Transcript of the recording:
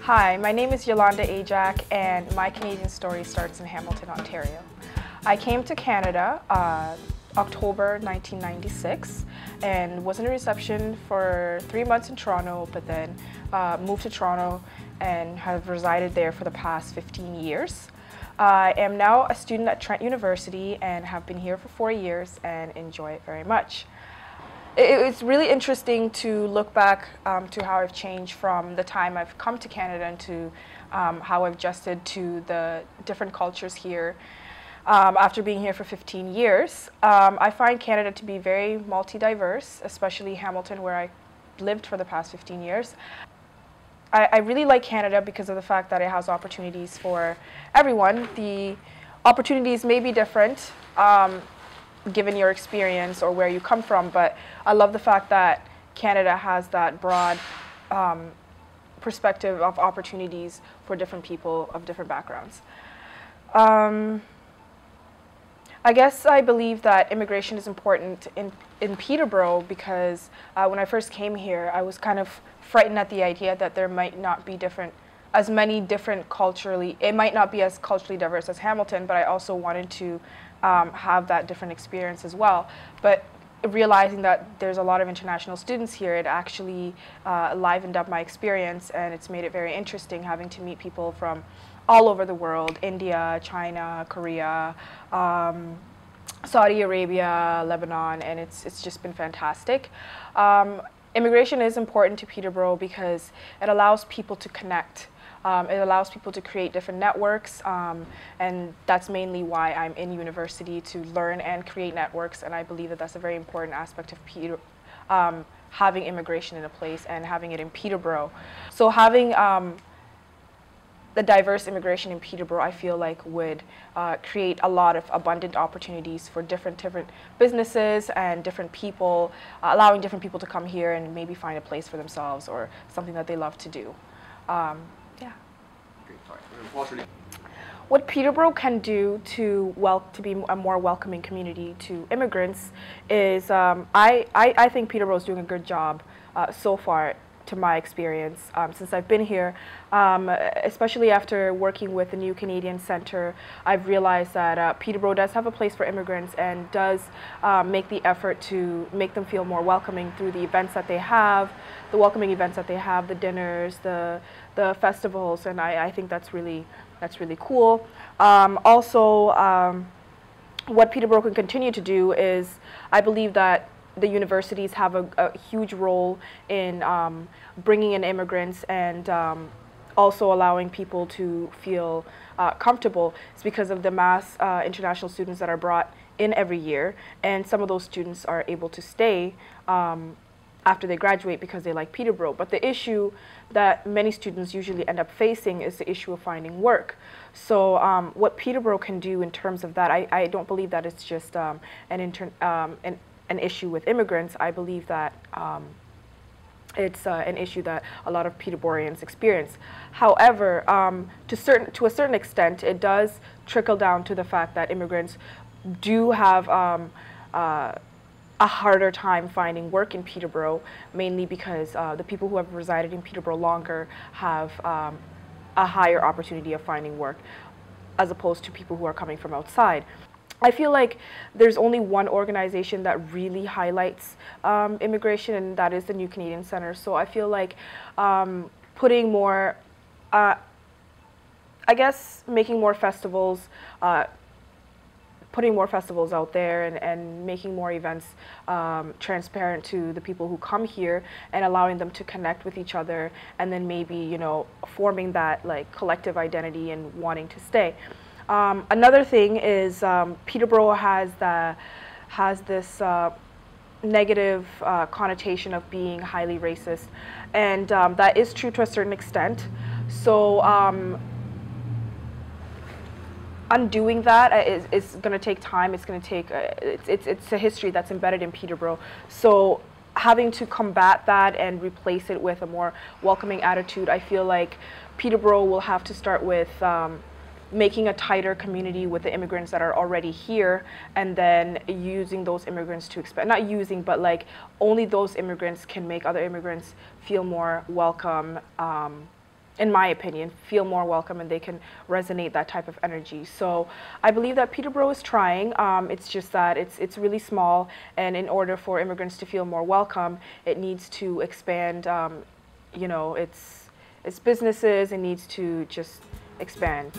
Hi, my name is Yolanda Ajak, and my Canadian story starts in Hamilton, Ontario. I came to Canada October 1996 and was in a reception for 3 months in Toronto, but then moved to Toronto and have resided there for the past 15 years. I am now a student at Trent University and have been here for 4 years and enjoy it very much. It's really interesting to look back to how I've changed from the time I've come to Canada and to how I've adjusted to the different cultures here. After being here for 15 years, I find Canada to be very multi-diverse, especially Hamilton, where I lived for the past 15 years. I really like Canada because of the fact that it has opportunities for everyone. The opportunities may be different given your experience or where you come from, but I love the fact that Canada has that broad perspective of opportunities for different people of different backgrounds. I guess I believe that immigration is important in Peterborough because when I first came here, I was kind of frightened at the idea that there might not be as many different culturally, it might not be as culturally diverse as Hamilton, but I also wanted to have that different experience as well. But realizing that there's a lot of international students here, it actually livened up my experience, and it's made it very interesting having to meet people from all over the world: India, China, Korea, Saudi Arabia, Lebanon, and it's just been fantastic. Immigration is important to Peterborough because it allows people to connect. It allows people to create different networks, and that's mainly why I'm in university, to learn and create networks, and I believe that that's a very important aspect of having immigration in a place and having it in Peterborough. So having the diverse immigration in Peterborough, I feel like would create a lot of abundant opportunities for different businesses and different people, allowing different people to come here and maybe find a place for themselves or something that they love to do. Yeah. What Peterborough can do to be a more welcoming community to immigrants is, I think Peterborough is doing a good job so far, to my experience, since I've been here, especially after working with the new Canadian Centre. I've realized that Peterborough does have a place for immigrants and does make the effort to make them feel more welcoming through the events that they have, the welcoming events that they have, the dinners, the festivals, and I think that's really cool. Also, what Peterborough can continue to do is, I believe that the universities have a huge role in bringing in immigrants and also allowing people to feel comfortable. It's because of the mass international students that are brought in every year, and some of those students are able to stay after they graduate because they like Peterborough. But the issue that many students usually end up facing is the issue of finding work. So what Peterborough can do in terms of that, I don't believe that it's just an issue with immigrants. I believe that it's an issue that a lot of Peterboreans experience. However, to a certain extent, it does trickle down to the fact that immigrants do have a harder time finding work in Peterborough, mainly because the people who have resided in Peterborough longer have a higher opportunity of finding work as opposed to people who are coming from outside. I feel like there's only one organization that really highlights immigration, and that is the New Canadian Centre. So I feel like putting more, I guess, making more festivals, putting more festivals out there and making more events transparent to the people who come here and allowing them to connect with each other, and then maybe, you know, forming that like collective identity and wanting to stay. Another thing is Peterborough has this negative connotation of being highly racist, and that is true to a certain extent. So undoing that is going to take time. It's going to take it's a history that's embedded in Peterborough. So having to combat that and replace it with a more welcoming attitude, I feel like Peterborough will have to start with making a tighter community with the immigrants that are already here, and then using those immigrants to expand, not using, but like only those immigrants can make other immigrants feel more welcome in my opinion, feel more welcome and they can resonate that type of energy. So I believe that Peterborough is trying. It's just that it's really small, and in order for immigrants to feel more welcome, it needs to expand, you know, its businesses. It needs to just expand.